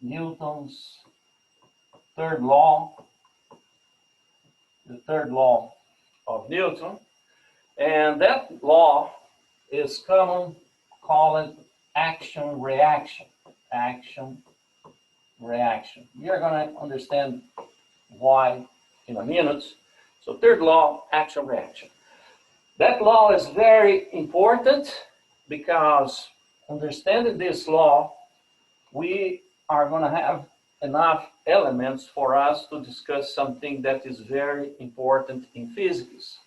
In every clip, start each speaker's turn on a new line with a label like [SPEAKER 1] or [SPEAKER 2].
[SPEAKER 1] Newton's third law, the third law of Newton, and that law is common, called action-reaction. Action-reaction. We are going to understand why in a minute. So third law, action-reaction. That law is very important because understanding this law, we are going to have enough elements for us to discuss something that is very important in physics,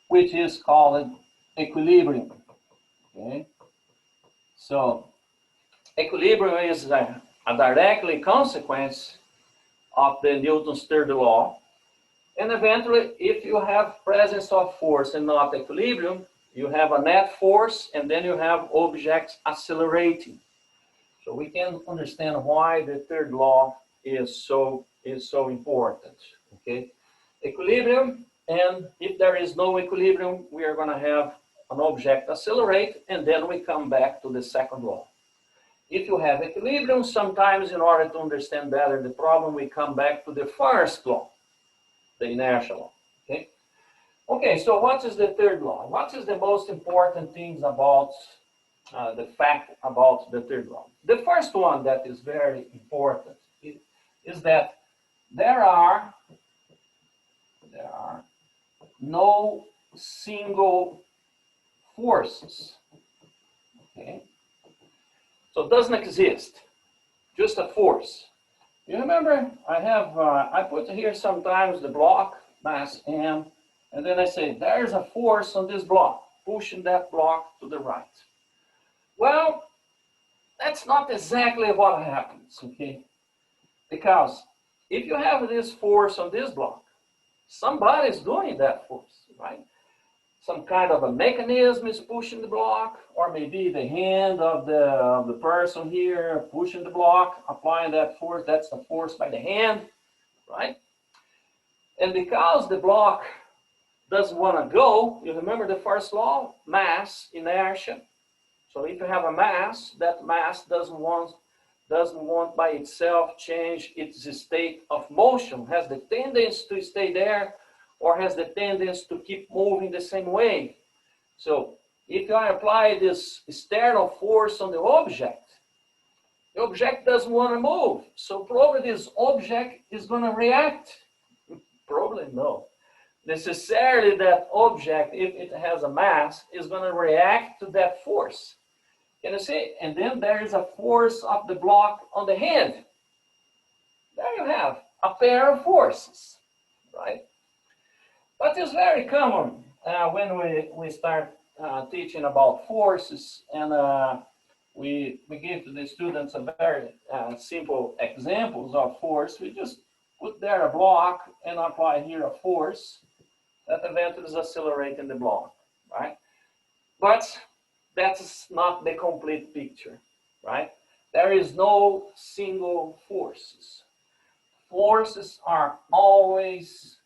[SPEAKER 1] which is called equilibrium. Okay? So equilibrium is a directly consequence of the Newton's third law. And eventually, if you have presence of force and not equilibrium, you have a net force, and then you have objects accelerating. So we can understand why the third law is so important. Okay, equilibrium, and if there is no equilibrium, we are going to have an object accelerate, and then we come back to the second law. If you have equilibrium, sometimes in order to understand better the problem, we come back to the first law, the inertia law. Okay. Okay. So what is the third law? What is the most important things about the fact about the third law? The first one that is very important is that there are no single forces. Okay. So it doesn't exist, just a force. You remember, I put here sometimes the block, mass M, and then I say, there's a force on this block, pushing that block to the right. Well, that's not exactly what happens, okay? Because if you have this force on this block, somebody's doing that force, right? Some kind of a mechanism is pushing the block, or maybe the hand of the person here pushing the block, applying that force. That's the force by the hand, right? And because the block doesn't want to go, you remember the first law, mass, inertia. So if you have a mass, that mass doesn't want by itself change its state of motion, has the tendency to stay there, or has the tendency to keep moving the same way. So if I apply this external force on the object doesn't want to move. So probably this object is going to react. Probably no. Necessarily that object, if it has a mass, is going to react to that force. Can you see? And then there is a force of the block on the hand. There you have a pair of forces, right? But it's very common when we start teaching about forces, and we give to the students a very simple examples of force. We just put there a block and apply here a force that eventually is accelerating the block, right? But that's not the complete picture, right? There is no single forces. Forces are always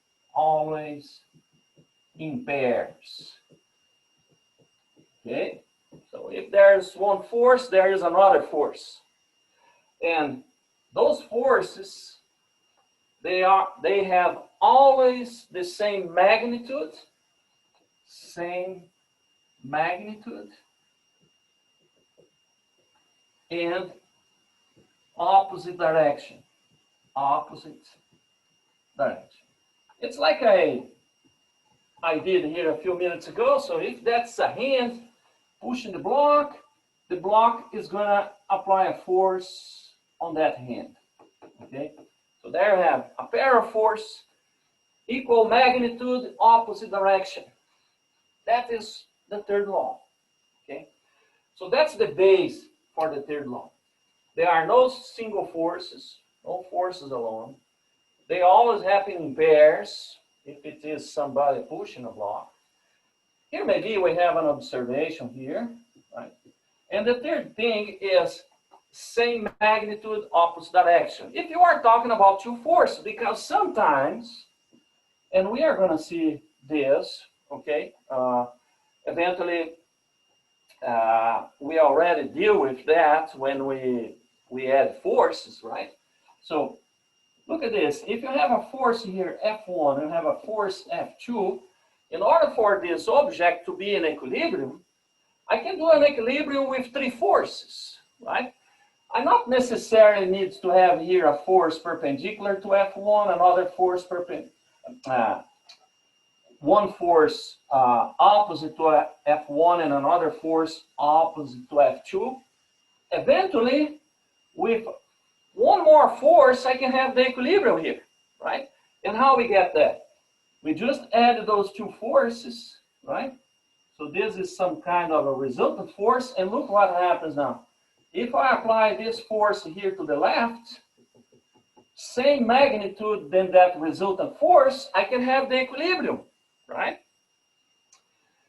[SPEAKER 1] in pairs. Okay? So if there's one force, there is another force. And those forces, they have always the same magnitude, and opposite direction. It's like I did here a few minutes ago. So if that's a hand pushing the block is going to apply a force on that hand. Okay? So there you have a pair of force, equal magnitude, opposite direction. That is the third law. Okay? So that's the base for the third law. There are no single forces, no forces alone. They always happen in pairs if it is somebody pushing a block. Here maybe we have an observation here, right? And the third thing is same magnitude, opposite direction. If you are talking about two forces, because sometimes, and we are going to see this, okay, eventually we already deal with that when we add forces, right? So look at this. If you have a force here, F1, and have a force F2, in order for this object to be in equilibrium, I can do an equilibrium with three forces, right? I not necessarily need to have here a force perpendicular to F1, another force one force opposite to F1 and another force opposite to F2. Eventually, with one more force, I can have the equilibrium here, right? And how we get that? We just added those two forces, right? So this is some kind of a resultant force, and look what happens now. If I apply this force here to the left, same magnitude than that resultant force, I can have the equilibrium, right?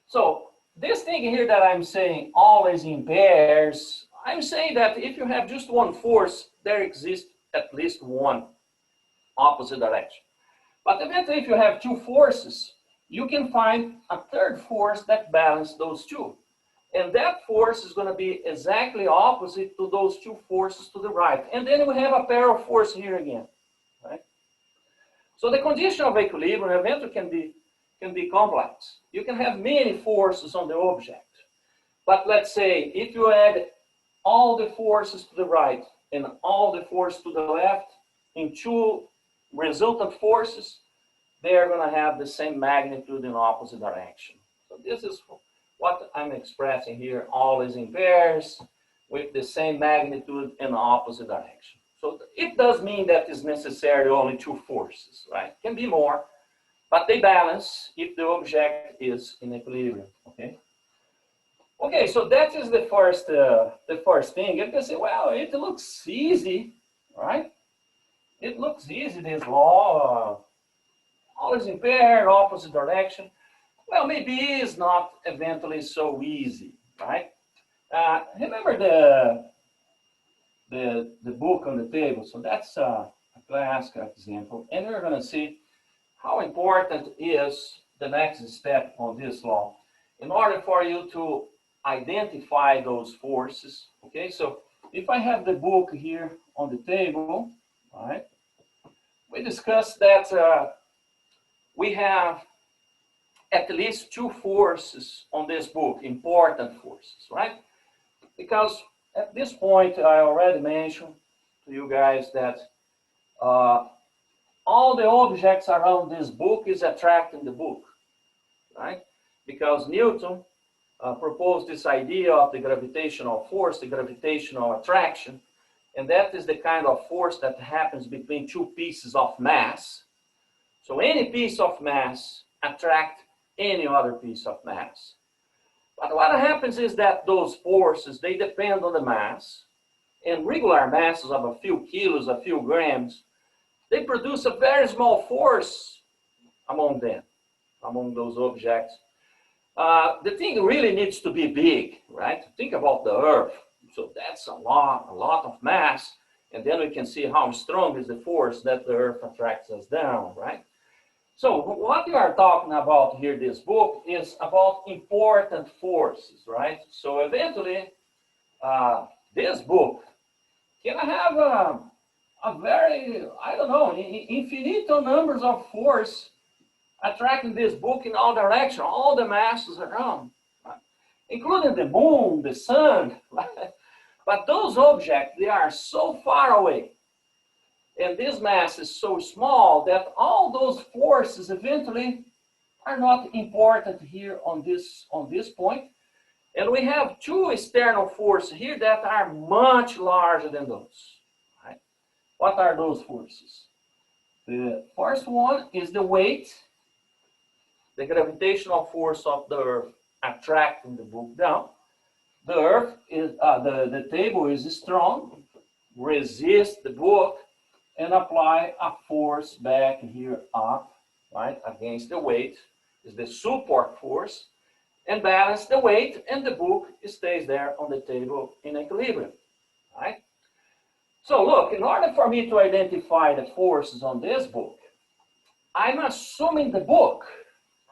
[SPEAKER 1] So this thing here that I'm saying always in pairs, I'm saying that if you have just one force, there exists at least one opposite direction. But eventually, if you have two forces, you can find a third force that balances those two. And that force is going to be exactly opposite to those two forces to the right. And then we have a pair of forces here again, right? So the condition of equilibrium eventually can be complex. You can have many forces on the object. But let's say if you add all the forces to the right and all the forces to the left in two resultant forces, they're going to have the same magnitude in opposite direction. So this is what I'm expressing here, always in pairs with the same magnitude in opposite direction. So it does mean that it's necessarily only two forces, right? Can be more, but they balance if the object is in equilibrium, okay? Okay, so that is the first thing. You can say, well, it looks easy, right? It looks easy, this law, always in pair, opposite direction. Well, maybe it's not eventually so easy, right? Remember the book on the table? So that's a classic example. And we're going to see how important is the next step on this law in order for you to identify those forces. Okay, so if I have the book here on the table, all right, we discussed that we have at least two forces on this book, important forces, right? Because at this point, I already mentioned to you guys that all the objects around this book is attracting the book, right? Because Newton proposed this idea of the gravitational force, the gravitational attraction, and that is the kind of force that happens between two pieces of mass. So any piece of mass attracts any other piece of mass. But what happens is that those forces, they depend on the mass, and regular masses of a few kilos, a few grams, they produce a very small force among them, among those objects. The thing really needs to be big, right? Think about the Earth. So that's a lot of mass, and then we can see how strong is the force that the Earth attracts us down, right? So what we are talking about here, this book, is about important forces, right? So eventually, this book can have a very, I don't know, infinite numbers of force attracting this book in all directions, all the masses around, right? Including the moon, the sun, right? But those objects, they are so far away, and this mass is so small that all those forces eventually are not important here on this point. And we have two external forces here that are much larger than those. Right? What are those forces? The first one is the weight, the gravitational force of the Earth attracting the book down. The Earth is the table is strong, resists the book, and apply a force back here up, right, against the weight, is the support force, and balance the weight, and the book stays there on the table in equilibrium, right? So look, in order for me to identify the forces on this book, I'm assuming the book,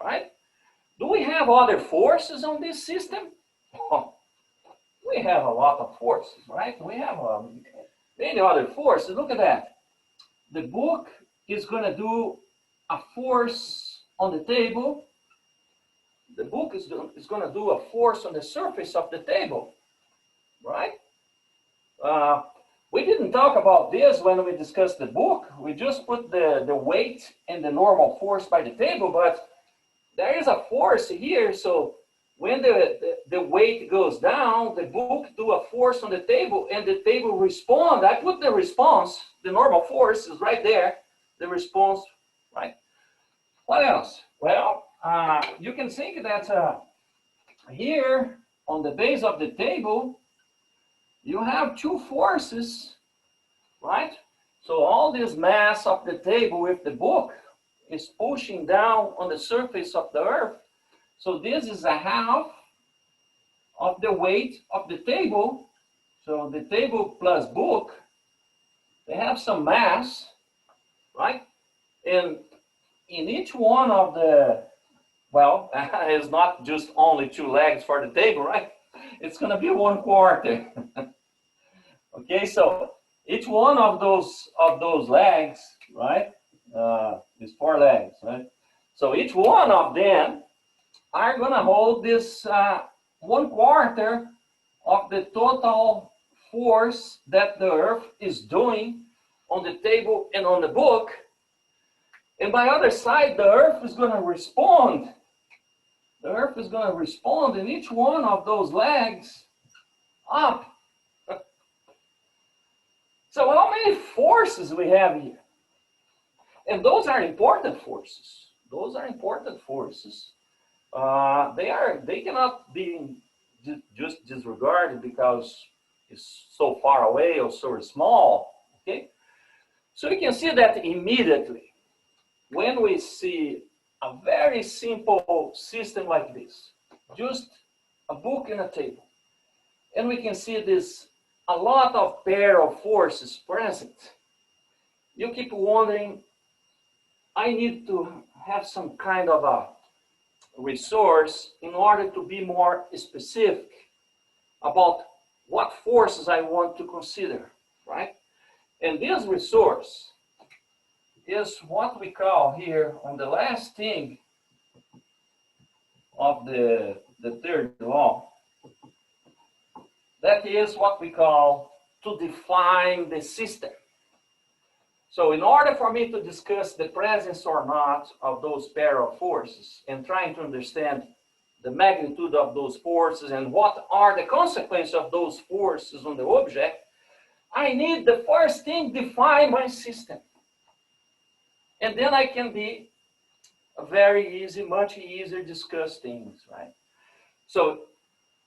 [SPEAKER 1] right? Do we have other forces on this system? Oh, we have a lot of forces, right? We have many other forces. Look at that. The book is going to do a force on the table. The book is going to do a force on the surface of the table, right? We didn't talk about this when we discussed the book. We just put the weight and the normal force by the table, but there is a force here. So when the weight goes down, the book do a force on the table and the table respond. I put the response, the normal force is right there, the response, right? What else? Well, you can think that here on the base of the table, you have two forces, right? So all this mass of the table with the book is pushing down on the surface of the earth. So this is a half of the weight of the table. So the table plus book, they have some mass, right? And in each one of the, well, it's not just only two legs for the table, right? It's going to be 1/4. Okay, so each one of those legs, right, is 4 legs, right? So each one of them are going to hold this 1/4 of the total force that the earth is doing on the table and on the book. And by other side, the earth is going to respond. The earth is going to respond in each one of those legs up. So how many forces we have here? And those are important forces. Those are important forces. They cannot be just disregarded because it's so far away or so small. Okay, so you can see that immediately when we see a very simple system like this, just a book and a table, and we can see this a lot of pair of forces present. You keep wondering, I need to have some kind of a resource in order to be more specific about what forces I want to consider, right? And this resource is what we call here on the last thing of the third law. That is what we call to define the system. So in order for me to discuss the presence or not of those pair of forces and trying to understand the magnitude of those forces and what are the consequences of those forces on the object, I need the first thing, define my system. And then I can be very easy, much easier discuss things, right? So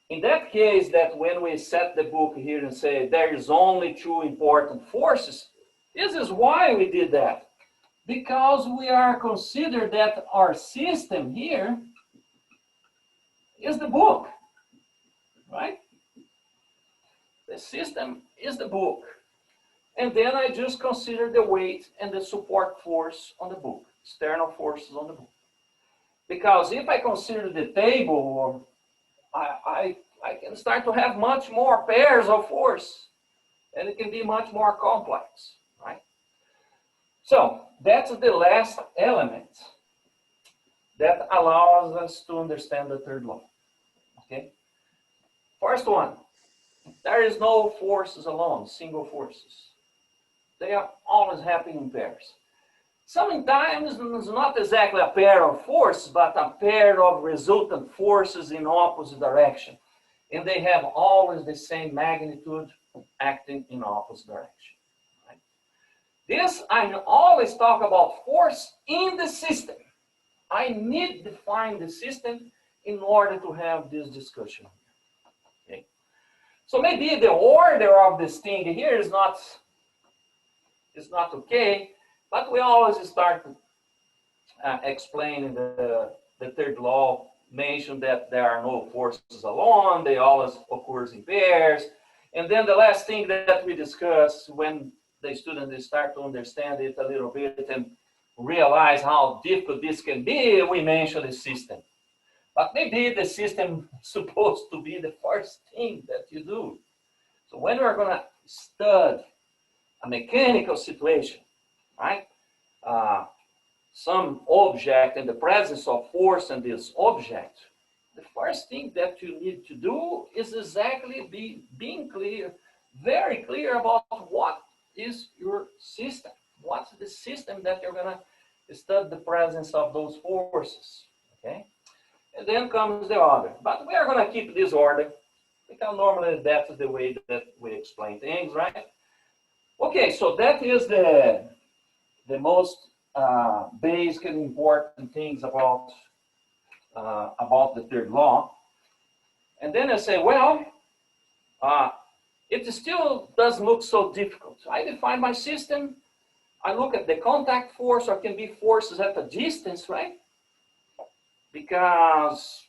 [SPEAKER 1] in that case, that when we set the book here and say there is only 2 important forces, this is why we did that. Because we are considered that our system here is the book, right? The system is the book. And then I just consider the weight and the support force on the book, external forces on the book. Because if I consider the table, I can start to have much more pairs of force, and it can be much more complex, right? So that's the last element that allows us to understand the third law. Okay? First one, there is no forces alone, single forces. They are always happening in pairs. Sometimes it's not exactly a pair of forces, but a pair of resultant forces in opposite direction. And they have always the same magnitude acting in opposite direction. Right? This, I always talk about force in the system. I need to define the system in order to have this discussion. Okay? So maybe the order of this thing here is not okay, but we always start explaining the third law, mention that there are no forces alone, they always occur in pairs. And then the last thing that we discuss when the students they start to understand it a little bit and realize how difficult this can be, we mention the system. But maybe the system is supposed to be the first thing that you do. So when we're going to study a mechanical situation, right? Some object in the presence of force in this object, the first thing that you need to do is exactly being clear, very clear about what is your system. What's the system that you're going to study the presence of those forces, okay? And then comes the other. But we are going to keep this order because normally that's the way that we explain things, right? Okay, so that is the most basic and important things about the third law. And then I say, well, it still doesn't look so difficult. I define my system. I look at the contact force, or can be forces at a distance, right? Because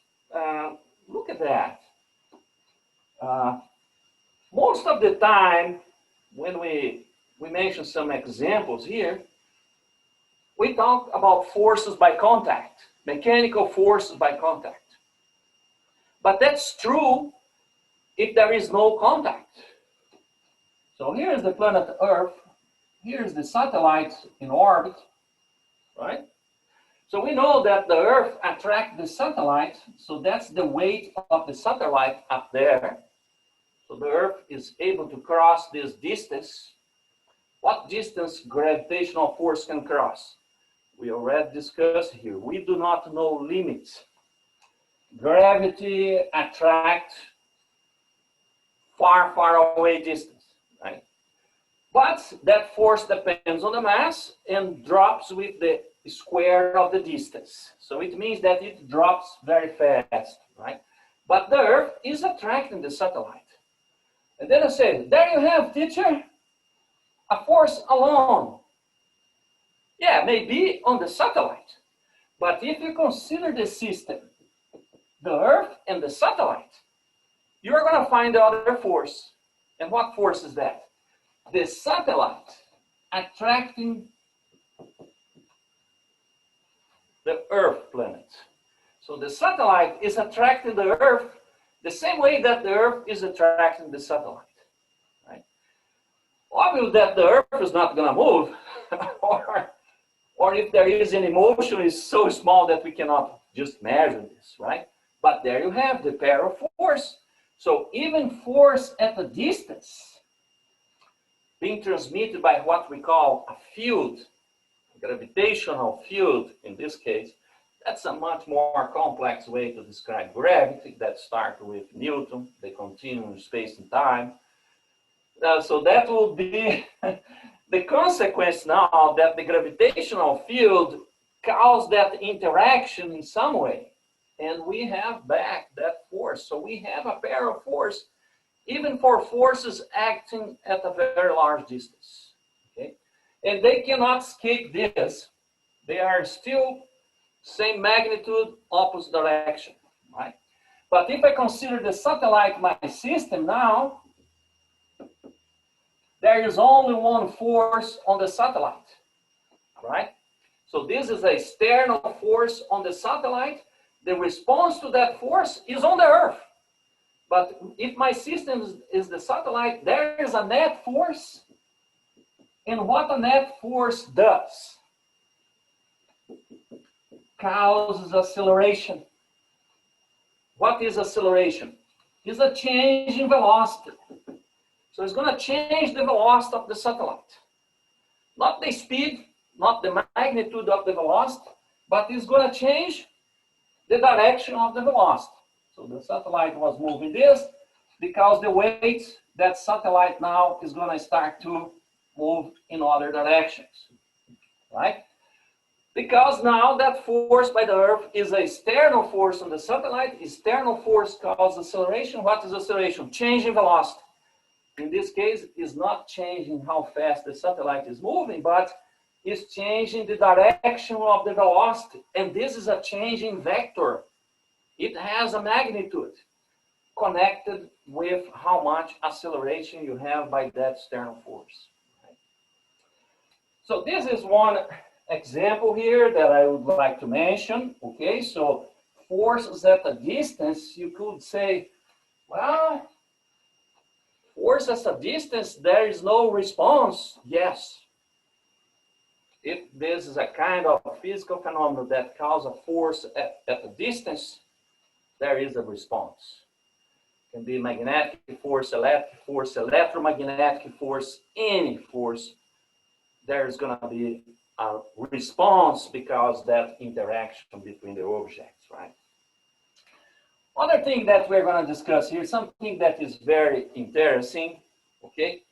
[SPEAKER 1] look at that. Most of the time, when we mention some examples here, we talk about forces by contact, mechanical forces by contact. But that's true if there is no contact. So here's the planet Earth. Here's the satellite in orbit, right? So we know that the Earth attracts the satellite, so that's the weight of the satellite up there. So the Earth is able to cross this distance. What distance gravitational force can cross? We already discussed here. We do not know limits. Gravity attracts far, far away distance, right? But that force depends on the mass and drops with the square of the distance. So it means that it drops very fast, right? But the Earth is attracting the satellite. And then I say, there you have, teacher, a force alone. Yeah, maybe on the satellite. But if you consider the system, the Earth and the satellite, you're going to find the other force. And what force is that? The satellite attracting the Earth planet. So the satellite is attracting the Earth the same way that the Earth is attracting the satellite. Right? Obviously that the Earth is not going to move, or if there is any motion, it's so small that we cannot just measure this, right? But there you have the pair of force. So even force at a distance being transmitted by what we call a field, a gravitational field in this case, that's a much more complex way to describe gravity that starts with Newton, they continue in space and time. So that will be the consequence now that the gravitational field caused that interaction in some way. And we have back that force. So we have a pair of force, even for forces acting at a very large distance. Okay? And they cannot escape this. They are still same magnitude, opposite direction, right? But if I consider the satellite my system now, there is only one force on the satellite, right? So this is an external force on the satellite. The response to that force is on the Earth. But if my system is the satellite, there is a net force. And what a net force does? Causes acceleration. What is acceleration? It's a change in velocity. So it's going to change the velocity of the satellite. Not the speed, not the magnitude of the velocity, but it's going to change the direction of the velocity. So the satellite was moving this because the weight, that satellite now is going to start to move in other directions, right? Because now that force by the Earth is an external force on the satellite. External force causes acceleration. What is acceleration? Change in velocity. In this case, it's not changing how fast the satellite is moving, but it's changing the direction of the velocity. And this is a change in vector. It has a magnitude connected with how much acceleration you have by that external force. So this is one example here that I would like to mention. Okay, so forces at a distance, you could say, well, force at a distance, there is no response. Yes. If this is a kind of physical phenomenon that causes a force at a distance, there is a response. It can be magnetic force, electromagnetic force, any force. There's going to be a response because that interaction between the objects, right? Other thing that we're going to discuss here, something that is very interesting, okay,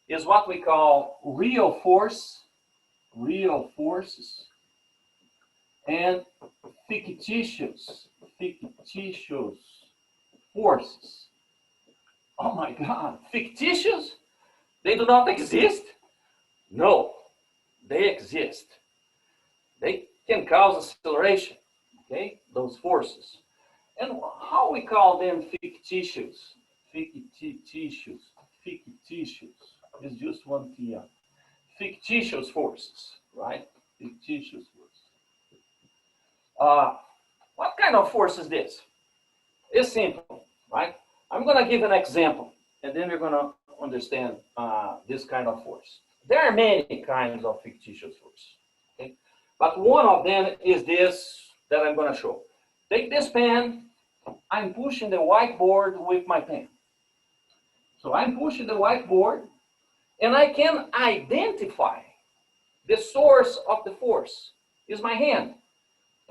[SPEAKER 1] is what we call real forces, and fictitious forces. Oh my God, fictitious? They do not exist? No, they exist. They can cause acceleration, okay, those forces. And how we call them fictitious? Fictitious. It's just one T. Fictitious forces, right? Fictitious forces. What kind of force is this? It's simple, right? I'm going to give an example, and then you're going to understand this kind of force. There are many kinds of fictitious force, okay? But one of them is this that I'm going to show. Take this pen. I'm pushing the whiteboard with my pen. So I'm pushing the whiteboard, and I can identify the source of the force is my hand.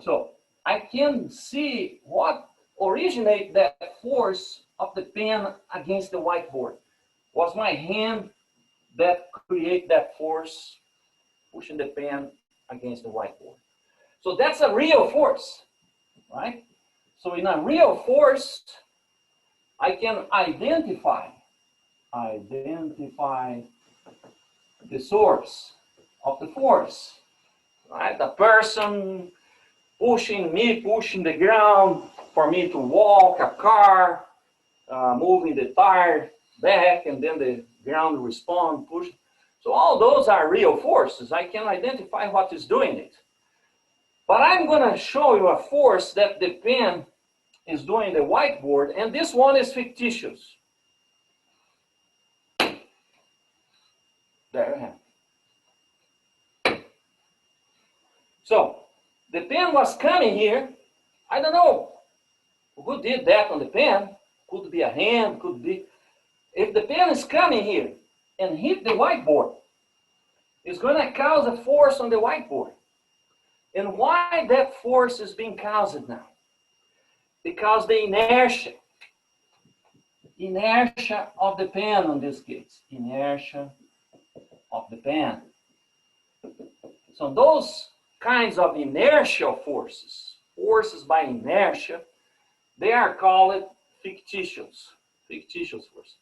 [SPEAKER 1] So I can see what originated that force of the pen against the whiteboard. Was my hand that created that force pushing the pen against the whiteboard. So that's a real force, right? So in a real force, I can identify the source of the force, right? The person pushing the ground for me to walk, a car, moving the tire back, and then the ground respond, push. So all those are real forces. I can identify what is doing it. But I'm going to show you a force that the pen is doing the whiteboard, and this one is fictitious. There you have it. So the pen was coming here. I don't know who did that on the pen. Could be a hand, could be. If the pen is coming here and hit the whiteboard, it's going to cause a force on the whiteboard. And why that force is being caused now? Because the inertia of the pen in this case, inertia of the pen. So those kinds of inertial forces, forces by inertia, they are called fictitious force.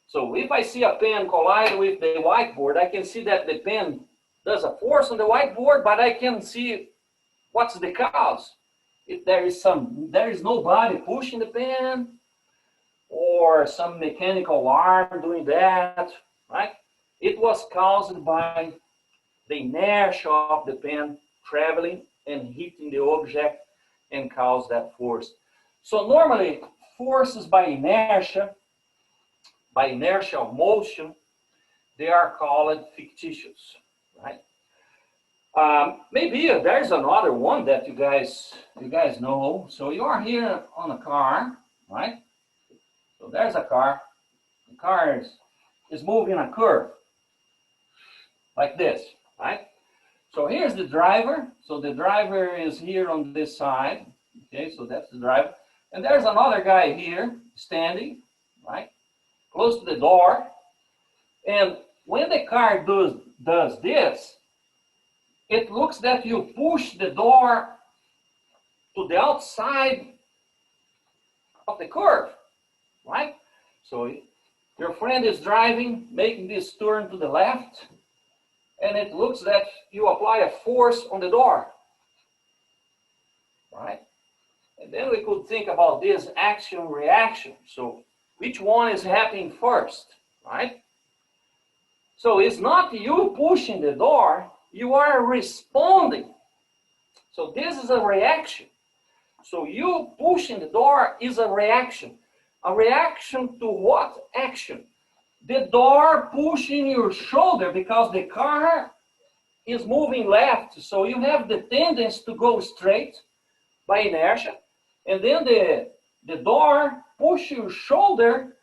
[SPEAKER 1] So if I see a pen collide with the whiteboard, I can see that the pen does a force on the whiteboard, but I can see what's the cause. If there is nobody pushing the pen, or some mechanical arm doing that, right? It was caused by the inertia of the pen traveling and hitting the object and cause that force. So normally, forces by inertial motion, they are called fictitious, right? Maybe there's another one that you guys know. So you are here on a car, right? So there's a car. The car is moving a curve like this, right? So here's the driver. So the driver is here on this side. Okay, so that's the driver. And there's another guy here standing, right, close to the door. And when the car does this, it looks that you push the door to the outside of the curve, right? So your friend is driving, making this turn to the left, and it looks that you apply a force on the door, right? And then we could think about this action-reaction. So which one is happening first, right? So it's not you pushing the door, you are responding. So this is a reaction. So you pushing the door is a reaction. A reaction to what action? The door pushing your shoulder because the car is moving left. So you have the tendency to go straight by inertia. And then the door push your shoulder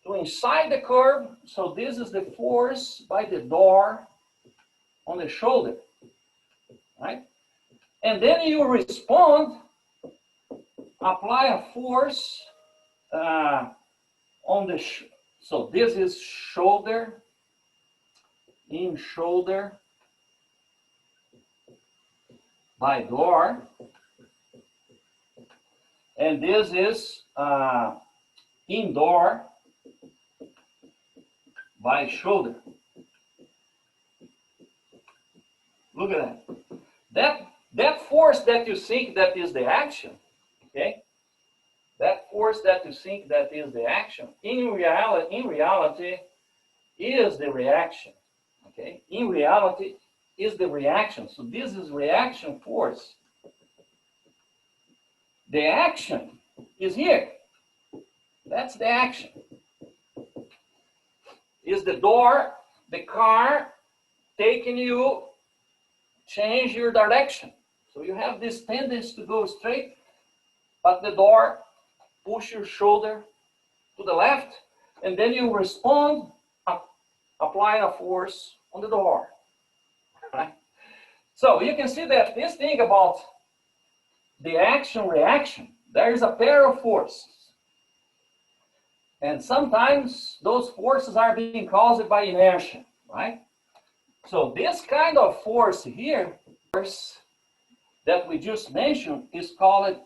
[SPEAKER 1] to inside the curve. So this is the force by the door on the shoulder, right? And then you respond, apply a force on the, so this is shoulder, in shoulder by door. And this is indoor by shoulder. Look at that. That force that you think that is the action, okay? That force that you think that is the action, in reality is the reaction, okay? In reality is the reaction. So this is reaction force. The action is here. That's the action. Is the door, the car taking you, change your direction. So you have this tendency to go straight, but the door push your shoulder to the left, and then you respond, applying a force on the door. Right? So you can see that this thing about the action-reaction, there is a pair of forces. And sometimes those forces are being caused by inertia, right? So this kind of force here, force that we just mentioned, is called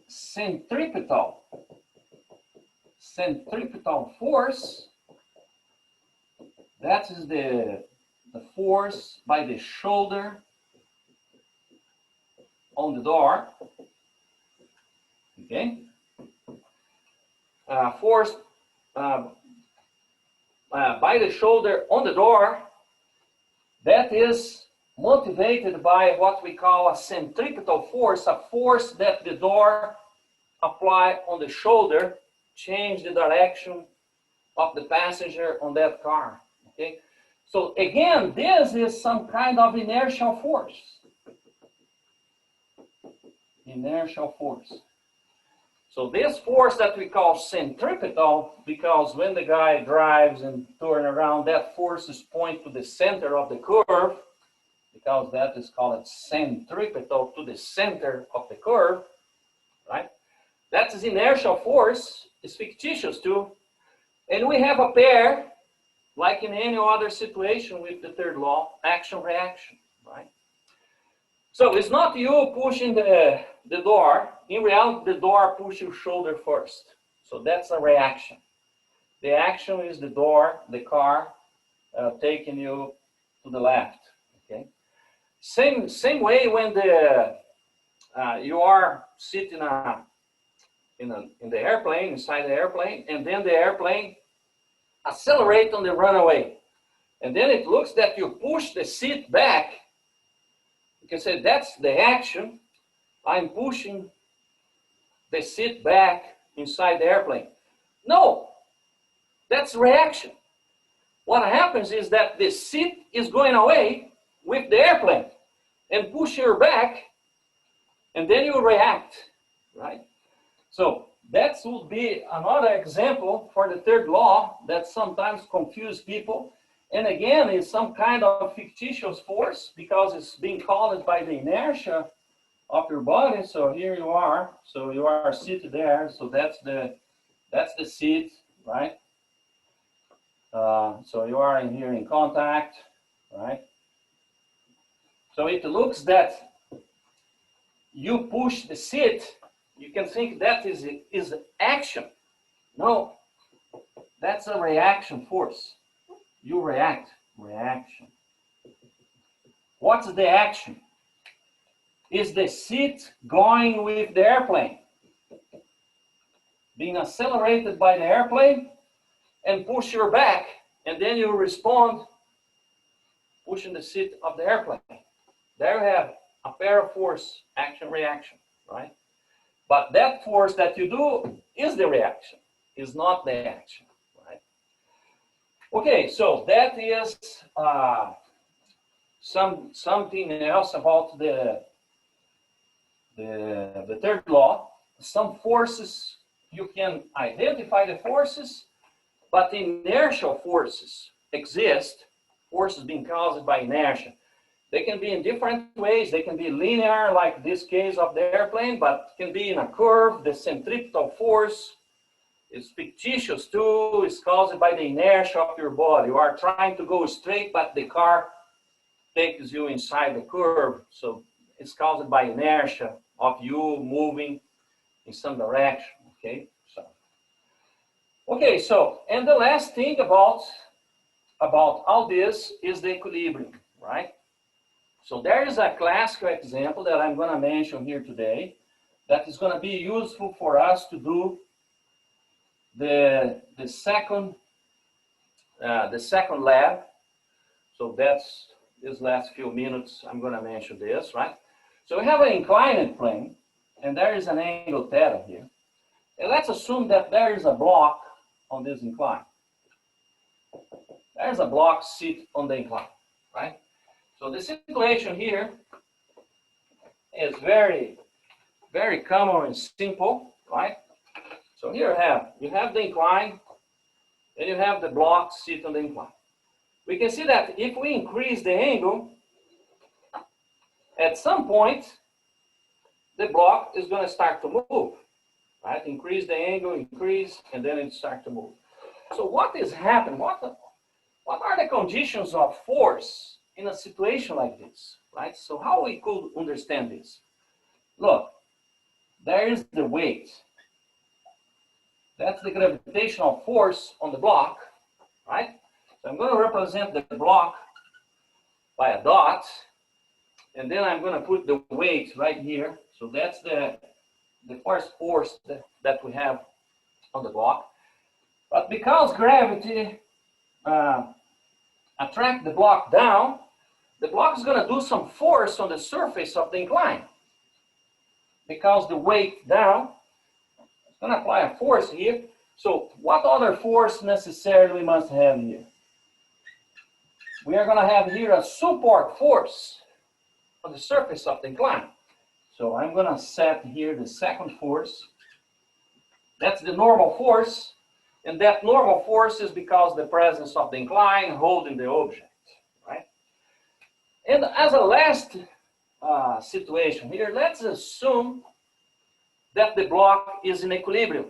[SPEAKER 1] centripetal. Centripetal force, that is the force by the shoulder on the door, okay? Force by the shoulder on the door, that is motivated by what we call a centripetal force, a force that the door apply on the shoulder, change the direction of the passenger on that car, okay? So again, this is some kind of inertial force. Inertial force. So this force that we call centripetal, because when the guy drives and turns around, that force is point to the center of the curve, because that is called centripetal, to the center of the curve, right? That is inertial force, is fictitious too. And we have a pair, like in any other situation with the third law, action-reaction, right? So it's not you pushing the door. In reality, the door pushes your shoulder first. So that's a reaction. The action is the door, the car, taking you to the left. Okay. Same way when you are sitting in the airplane, inside the airplane, and then the airplane accelerates on the runway, and then it looks that you push the seat back. You can say that's the action. I'm pushing the seat back inside the airplane. No, that's reaction. What happens is that the seat is going away with the airplane and push your back, and then you react, right? So that would be another example for the third law that sometimes confuse people. And again, it's some kind of fictitious force because it's being caused by the inertia of your body. So here you are. So you are seated there. So that's the seat, right? So you are in here in contact, right? So it looks that you push the seat. You can think that is action. No, that's a reaction force. You react, reaction. What's the action? Is the seat going with the airplane? Being accelerated by the airplane and push your back, and then you respond pushing the seat of the airplane. There you have a pair of force, action, reaction, right? But that force that you do is the reaction, is not the action, right? Okay, so that is something else about the third law. Some forces, you can identify the forces, but inertial forces exist, forces being caused by inertia. They can be in different ways. They can be linear, like this case of the airplane, but can be in a curve. The centripetal force is fictitious too. It's caused by the inertia of your body. You are trying to go straight, but the car takes you inside the curve. So it's caused by inertia of you moving in some direction, okay? So, and the last thing about all this is the equilibrium, right? So there is a classical example that I'm going to mention here today that is going to be useful for us to do the second lab. So that's this last few minutes I'm going to mention this, right? So we have an inclined plane, and there is an angle theta here. And let's assume that there is a block on this incline. There's a block sit on the incline, right? So the situation here is very, very common and simple, right? So here you have the incline, and you have the block sit on the incline. We can see that if we increase the angle, at some point, the block is going to start to move, right? Increase the angle, increase, and then it starts to move. So what is happening? What are the conditions of force in a situation like this, right? So how we could understand this? Look, there is the weight. That's the gravitational force on the block, right? So I'm going to represent the block by a dot, and then I'm going to put the weight right here. So that's the first force that we have on the block. But because gravity attracts the block down, the block is going to do some force on the surface of the incline. Because the weight down, it's going to apply a force here. So what other force necessarily we must have here? We are going to have here a support force on the surface of the incline. So I'm going to set here the second force. That's the normal force. And that normal force is because the presence of the incline holding the object, right? And as a last situation here, let's assume that the block is in equilibrium.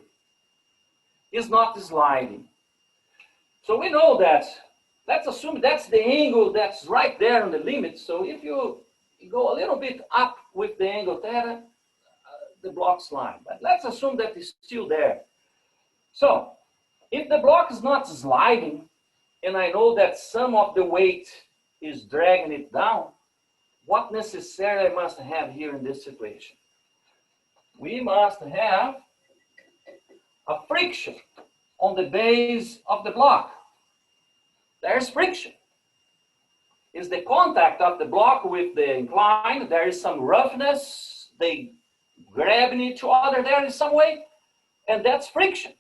[SPEAKER 1] It's not sliding. So we know that, let's assume that's the angle that's right there on the limit. So if you go a little bit up with the angle theta, the block slides. But let's assume that it's still there. So if the block is not sliding, and I know that some of the weight is dragging it down, what necessarily I must have here in this situation? We must have a friction on the base of the block. There's friction. It's the contact of the block with the incline. There is some roughness. They grab each other there in some way, and that's friction.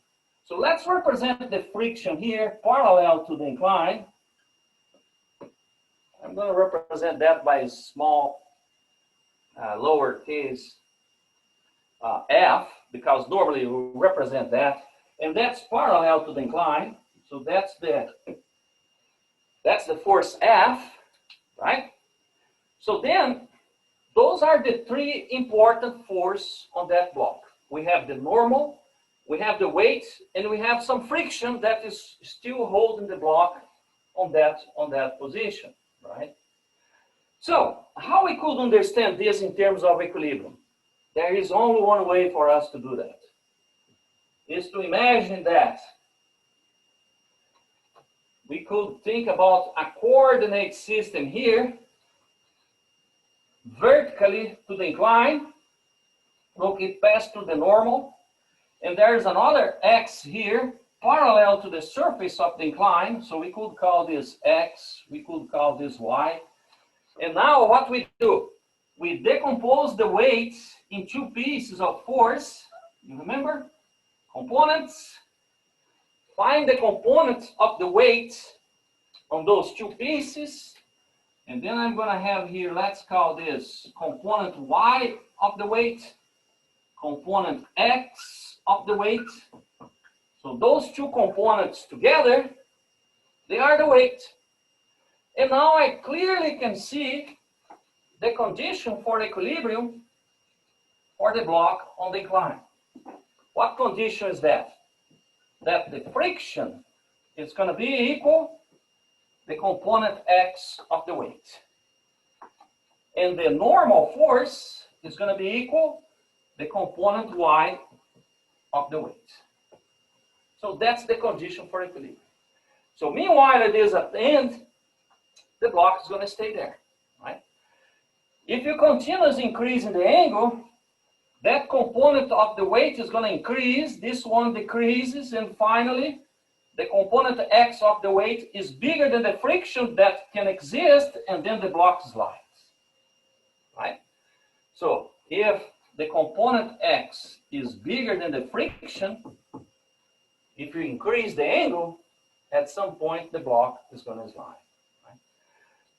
[SPEAKER 1] So let's represent the friction here parallel to the incline. I'm going to represent that by a small lowercase f, because normally we represent that, and that's parallel to the incline. So that's the force F, right? So then those are the three important forces on that block. We have the normal, we have the weight, and we have some friction that is still holding the block on that position, right? So how we could understand this in terms of equilibrium? There is only one way for us to do that. Is to imagine that we could think about a coordinate system here, vertically to the incline. Look, it passed through the normal. And there's another x here, parallel to the surface of the incline. So we could call this x, we could call this y. And now what we do? we decompose the weight in two pieces of force. You remember? Components. Find the components of the weight on those two pieces. And then I'm going to have here, let's call this component Y of the weight, component X of the weight. So those two components together, they are the weight. And now I clearly can see the condition for equilibrium for the block on the incline. What condition is that? That the friction is going to be equal the component X of the weight. And the normal force is going to be equal the component Y of the weight. So that's the condition for equilibrium. So meanwhile it is at the end, the block is going to stay there, right? If you continuously increase in the angle, that component of the weight is going to increase, this one decreases, and finally, the component X of the weight is bigger than the friction that can exist, and then the block slides, right? So if the component X is bigger than the friction, if you increase the angle, at some point the block is going to slide, right?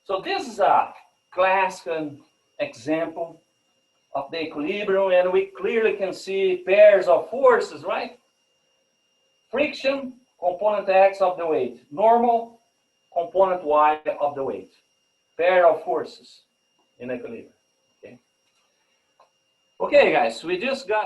[SPEAKER 1] So this is a classic example of the equilibrium, and we clearly can see pairs of forces, right? Friction, component X of the weight. Normal, component Y of the weight. Pair of forces in equilibrium. Okay, guys, we just got